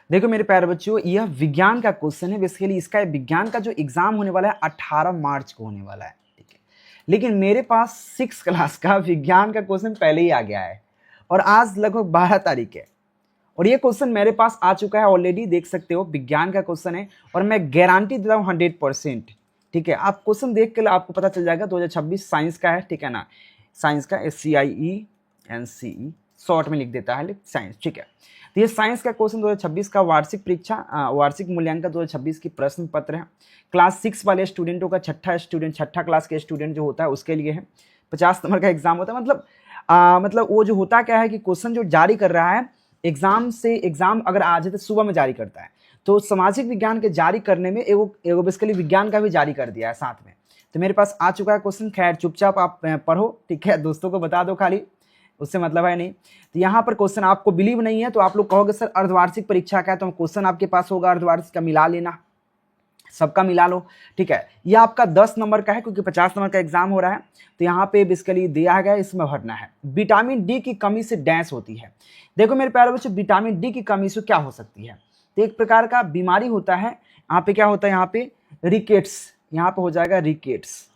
देखो मेरे प्यारे बच्चों, यह विज्ञान का क्वेश्चन है। बेसिकली इसका विज्ञान का जो एग्जाम होने वाला है 18 मार्च को होने वाला है, ठीक है। लेकिन मेरे पास 6 क्लास का विज्ञान का क्वेश्चन पहले ही आ गया है और आज लगभग 12 तारीख है और ये क्वेश्चन मेरे पास आ चुका है ऑलरेडी। देख सकते हो विज्ञान का क्वेश्चन है और मैं गारंटी देता हूँ 100%, ठीक है। आप क्वेश्चन देख के आपको पता चल जाएगा। 2026 साइंस का है, ठीक है ना। साइंस का SCIENCE शॉर्ट में लिख देता है साइंस, ठीक है। तो ये साइंस का क्वेश्चन 2026 का वार्षिक परीक्षा वार्षिक मूल्यांकन 2026 की प्रश्न पत्र है। क्लास 6 वाले स्टूडेंटों का छठा क्लास के स्टूडेंट जो होता है उसके लिए है। 50 नंबर का एग्जाम होता है। मतलब वो जो होता क्या है कि क्वेश्चन जो जारी कर रहा है एग्जाम अगर आ जाए तो सुबह में जारी करता है। तो सामाजिक विज्ञान के जारी करने में एगो बेसिकली विज्ञान का भी जारी कर दिया है साथ में। तो मेरे पास आ चुका है क्वेश्चन। खैर चुपचाप आप पढ़ो, ठीक है। दोस्तों को बता दो खाली, उससे मतलब है नहीं। तो यहाँ पर क्वेश्चन आपको बिलीव नहीं है तो आप लोग कहोगे सर अर्धवार्षिक परीक्षा का है, तो क्वेश्चन आपके पास होगा अर्धवार्षिक का, मिला लेना, सबका मिला लो, ठीक है। यह आपका 10 नंबर का है क्योंकि 50 नंबर का एग्जाम हो रहा है। तो यहाँ पे बेसिकली दिया गया, इसमें भरना है। विटामिन डी की कमी से डैश होती है। देखो मेरे प्यारे बच्चों, विटामिन डी की कमी से क्या हो सकती है? तो एक प्रकार का बीमारी होता है। यहाँ पे क्या होता है? यहाँ पे रिकेट्स, यहाँ पे हो जाएगा रिकेट्स,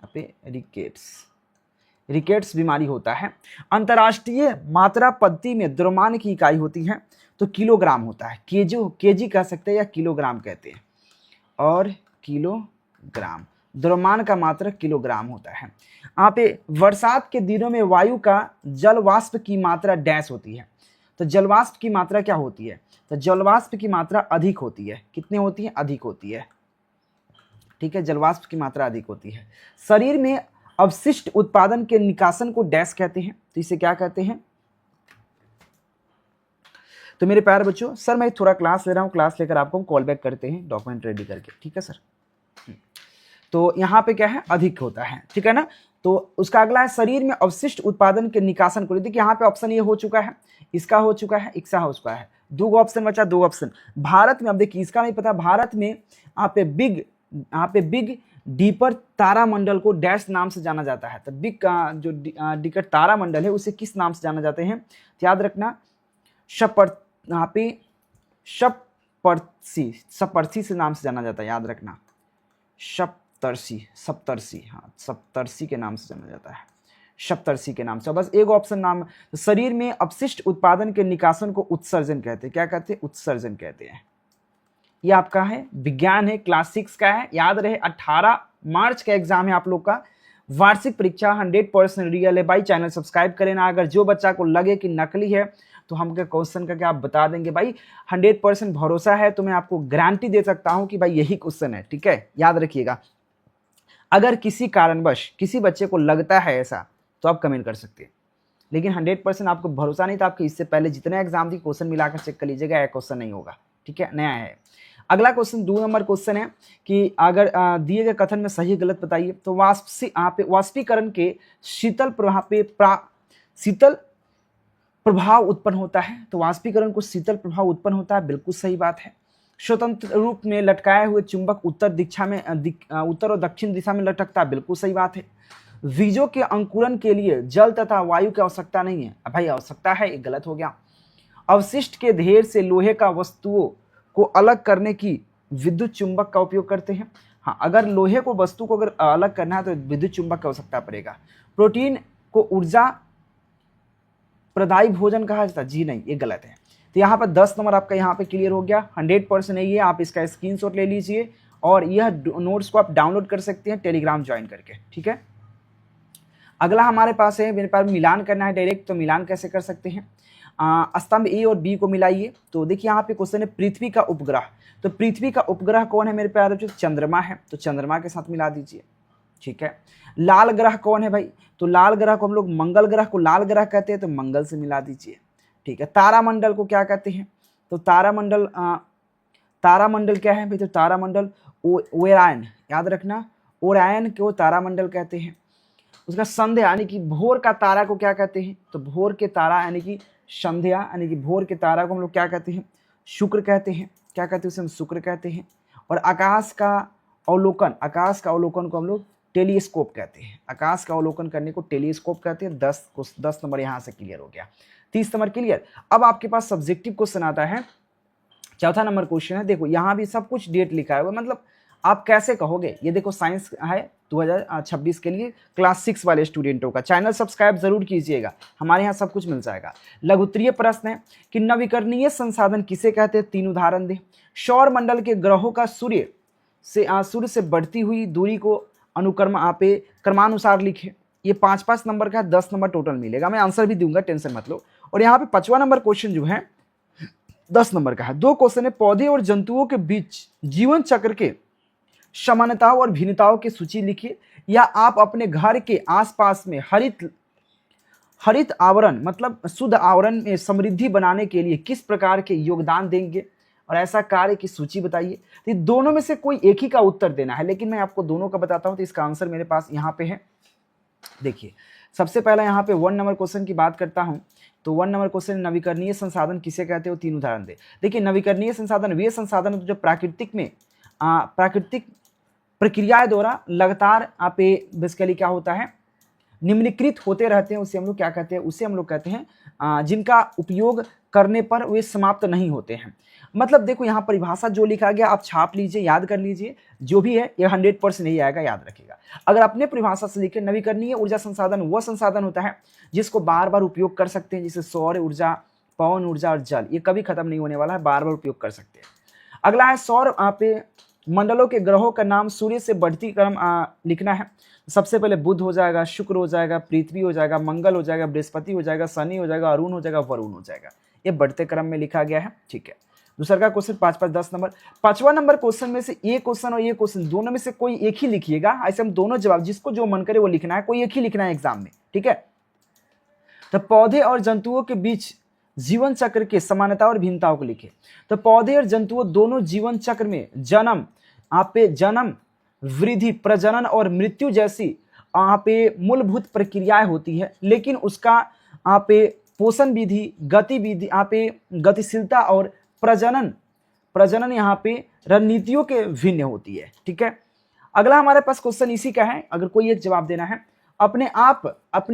यहाँ पे रिकेट्स बीमारी होता है। अंतर्राष्ट्रीय मात्रा पद्धति में द्रव्यमान की इकाई होती है तो किलोग्राम होता है। केजी कह सकते हैं या किलोग्राम कहते हैं। और किलोग्राम द्रव्यमान का मात्रा किलोग्राम होता है। यहाँ पे बरसात के दिनों में वायु का जल वाष्प की मात्रा डैश होती है। तो जल वाष्प की मात्रा क्या होती है? तो जल वाष्प की मात्रा अधिक होती है। कितनी होती है? अधिक होती है, ठीक है। जल वाष्प की मात्रा अधिक होती है। शरीर में अवशिष्ट उत्पादन के निकासन को डैश कहते हैं। तो इसे क्या कहते हैं? तो मेरे प्यारे बच्चों, सर मैं थोड़ा क्लास ले रहा हूँ, क्लास लेकर आपको हम कॉल बैक करते हैं डॉक्यूमेंट रेडी करके, ठीक है सर। तो यहाँ पे क्या है? अधिक होता है, ठीक है ना। तो उसका अगला है शरीर में अवशिष्ट उत्पादन के निकासन को। देखिए यहाँ पे ऑप्शन ये हो चुका है, इसका हो चुका है, इसका हो चुका है। दो ऑप्शन बचा, दो ऑप्शन। भारत में, अब देखिए इसका नहीं पता, भारत में यहाँ पे बिग डीपर तारामंडल को डैश नाम से जाना जाता है। तो बिग का जो डीपर तारामंडल है उसे किस नाम से जाना जाते हैं? तो याद रखना यहाँ पे सप्तर्षि से नाम से जाना जाता है। याद रखना सप्तर्षि, हाँ सप्तर्षि के नाम से जाना जाता है, सप्तर्षि के नाम से। बस एक ऑप्शन नाम। तो शरीर में अपशिष्ट उत्पादन के निकासन को उत्सर्जन कहते हैं। क्या कहते हैं? उत्सर्जन कहते हैं। ये आपका है विज्ञान है, क्लास 6 का है। याद रहे 18 मार्च का एग्जाम है आप लोग का। वार्षिक परीक्षा 100% रियल है भाई। चैनल सब्सक्राइब करें ना। अगर जो बच्चा को लगे कि नकली है तो हम क्या क्वेश्चन का क्या आप बता देंगे भाई। 100% भरोसा है तो मैं आपको गारंटी दे सकता हूं कि भाई यही क्वेश्चन है, ठीक है। याद रखिएगा, अगर किसी कारणवश किसी बच्चे को लगता है ऐसा तो आप कमेंट कर सकते हैं, लेकिन 100% आपको भरोसा नहीं तो आपके इससे पहले जितने एग्जाम थी क्वेश्चन मिलाकर चेक कर लीजिएगा, यह क्वेश्चन नहीं होगा, ठीक है, नया है। अगला क्वेश्चन 2 नंबर क्वेश्चन है कि अगर दिए गए कथन में सही गलत बताइए। तो वाष्पीकरण के शीतल प्रभाव उत्पन्न होता है। तो वाष्पीकरण को शीतल प्रभाव उत्पन्न होता है, बिल्कुल सही बात है। स्वतंत्र रूप में लटकाए हुए चुंबक उत्तर और दक्षिण दिशा में लटकता है, बिल्कुल सही बात है। बीजों के अंकुरन के लिए जल तथा वायु की आवश्यकता नहीं है। भाई आवश्यकता है, एक गलत हो गया। अवशिष्ट के ढेर से लोहे का वस्तुओं को अलग करने की विद्युत चुंबक का उपयोग करते हैं। हाँ, अगर लोहे को वस्तु को अगर अलग करना है तो विद्युत चुंबक की आवश्यकता पड़ेगा। प्रोटीन को ऊर्जा प्रदायी भोजन कहा जाता है? जी नहीं, ये गलत है। तो यहाँ पर 10 नंबर आपका यहाँ पे क्लियर हो गया। 100% नहीं है, आप इसका स्क्रीनशॉट ले लीजिए और यह नोट्स को आप डाउनलोड कर सकते हैं टेलीग्राम ज्वाइन करके, ठीक है। अगला हमारे पास है, मेरे पास मिलान करना है डायरेक्ट। तो मिलान कैसे कर सकते हैं? स्तंभ ए और बी को मिलाइए। तो देखिए यहाँ पे क्वेश्चन है पृथ्वी का उपग्रह। तो पृथ्वी का उपग्रह कौन है मेरे प्यारे बच्चों? चंद्रमा है, तो चंद्रमा के साथ मिला दीजिए, ठीक है। लाल ग्रह कौन है भाई? तो लाल ग्रह को हम लोग मंगल ग्रह को लाल ग्रह कहते हैं, तो मंगल से मिला दीजिए, ठीक है। तारामंडल को क्या कहते हैं? तो तारामंडल क्या है भाई? तो तारामंडल ओरायन, याद रखना, ओरायन को तारामंडल कहते हैं। उसका संध्या यानी कि भोर का तारा को क्या कहते हैं? तो भोर के तारा यानी कि संध्या यानी कि भोर के तारा को हम लोग क्या कहते हैं? शुक्र कहते हैं। क्या कहते हैं उसे? हम शुक्र कहते हैं। और आकाश का अवलोकन को हम लोग टेलीस्कोप कहते हैं। आकाश का अवलोकन करने को टेलीस्कोप कहते हैं। 10 नंबर यहाँ से क्लियर हो गया। 30 नंबर क्लियर। अब आपके पास सब्जेक्टिव क्वेश्चन आता है चौथा नंबर क्वेश्चन है, देखो यहाँ भी सब कुछ डेट लिखा है, मतलब आप कैसे कहोगे। ये देखो साइंस है 2026 के लिए क्लास 6 वाले स्टूडेंटों का। चैनल सब्सक्राइब जरूर कीजिएगा, हमारे यहाँ सब कुछ मिल जाएगा। लघुत्तरीय प्रश्न है कि नवीकरणीय संसाधन किसे कहते हैं, 3 उदाहरण दे। सौर मंडल के ग्रहों का सूर्य से बढ़ती हुई दूरी को क्रमानुसार लिखे। ये 5-5 नंबर का 10 नंबर टोटल मिलेगा, मैं आंसर भी दूंगा, टेंशन मत लो। और यहाँ पे 5वां नंबर क्वेश्चन जो है 10 नंबर का है। 2 क्वेश्चन है, पौधे और जंतुओं के बीच जीवन चक्र के समानताओं और भिन्नताओं की सूची लिखिए, या आप अपने घर के आसपास में हरित आवरण मतलब शुद्ध आवरण में समृद्धि बनाने के लिए किस प्रकार के योगदान देंगे, और ऐसा कार्य की सूची बताइए। तो दोनों में से कोई एक ही का उत्तर देना है, लेकिन मैं आपको दोनों का बताता हूं। तो इसका आंसर मेरे पास यहाँ पे है, देखिए सबसे पहला यहाँ पे 1 नंबर क्वेश्चन की बात करता हूं। तो 1 नंबर क्वेश्चन, नवीकरणीय संसाधन किसे कहते हो, 3 उदाहरण दे। देखिए नवीकरणीय संसाधन वे संसाधन जो प्राकृतिक प्रक्रिया द्वारा लगातार बेसिकली क्या होता है, निम्नीकृत होते रहते हैं, उसे हम लोग क्या कहते हैं, उसे हम लोग कहते हैं जिनका उपयोग करने पर वे समाप्त नहीं होते हैं। मतलब देखो यहाँ परिभाषा जो लिखा गया आप छाप लीजिए, याद कर लीजिए, जो भी है ये 100% नहीं आएगा, याद रखिएगा। अगर अपने परिभाषा से लिखे, नवीकरणीय ऊर्जा संसाधन वह संसाधन होता है जिसको बार बार उपयोग कर सकते हैं, जैसे सौर ऊर्जा, पवन ऊर्जा और जल, ये कभी खत्म नहीं होने वाला है, बार बार उपयोग कर सकते हैं। अगला है सौर मंडलों के ग्रहों का नाम सूर्य से बढ़ती क्रम लिखना है। सबसे पहले बुध हो जाएगा, शुक्र हो जाएगा, पृथ्वी हो जाएगा, मंगल हो जाएगा, बृहस्पति हो जाएगा, शनि हो जाएगा, अरुण हो जाएगा, वरुण हो जाएगा। ये बढ़ते क्रम में लिखा गया है, ठीक है। दूसरा का क्वेश्चन 5-5-10 नंबर। 5वां नंबर क्वेश्चन में से ये क्वेश्चन और ये क्वेश्चन दोनों में से कोई एक ही लिखिएगा। ऐसे हम दोनों जवाब, जिसको जो मन करे वो लिखना है, कोई एक ही लिखना है एग्जाम में, ठीक है। तो पौधे और जंतुओं के बीच जीवन चक्र के समानता और भिन्नताओं को लिखे। तो पौधे और जंतुओं दोनों जीवन चक्र में जन्म, वृद्धि, प्रजनन और मृत्यु जैसी मूलभूत प्रक्रियाएं होती है, लेकिन उसका पोषण विधि, गतिविधि, गतिशीलता और प्रजनन यहाँ पे रणनीतियों के भिन्न होती है, ठीक है। अगला हमारे पास क्वेश्चन इसी का है, अगर कोई एक जवाब देना है। अपने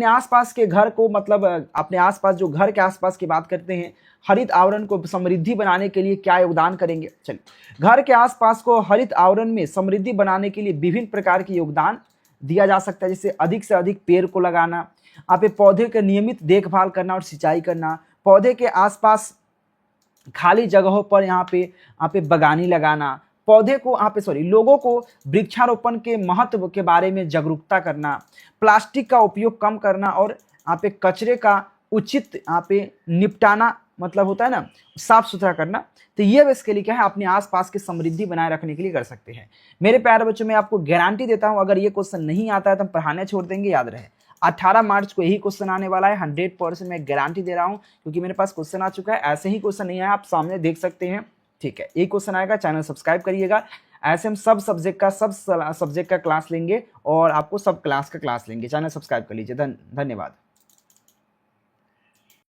आसपास के घर को, मतलब अपने आसपास जो घर के आसपास की बात करते हैं, हरित आवरण को समृद्धि बनाने के लिए क्या योगदान करेंगे। चलिए, घर के आसपास को हरित आवरण में समृद्धि बनाने के लिए विभिन्न प्रकार के योगदान दिया जा सकता है, जैसे अधिक से अधिक पेड़ को लगाना, पौधे के नियमित देखभाल करना और सिंचाई करना, पौधे के आसपास खाली जगहों पर यहाँ पे बगानी लगाना, पौधे को लोगों को वृक्षारोपण के महत्व के बारे में जागरूकता करना, प्लास्टिक का उपयोग कम करना और कचरे का उचित निपटाना, मतलब होता है ना, साफ सुथरा करना। तो ये इसके लिए क्या है, अपने आसपास की समृद्धि बनाए रखने के लिए कर सकते हैं। मेरे प्यारे बच्चों, मैं आपको गारंटी देता हूं, अगर ये क्वेश्चन नहीं आता है तो हम पढ़ाने छोड़ देंगे, याद रहे। 18 मार्च को यही क्वेश्चन आने वाला है, 100% मैं गारंटी दे रहा हूं, क्योंकि मेरे पास क्वेश्चन आ चुका है। ऐसे ही क्वेश्चन नहीं आया, आप सामने देख सकते हैं, ठीक है। एक क्वेश्चन आएगा, चैनल सब्सक्राइब करिएगा। ऐसे हम सब सब्जेक्ट का क्लास लेंगे और आपको सब क्लास का क्लास लेंगे। चैनल सब्सक्राइब कर लीजिए। धन्यवाद।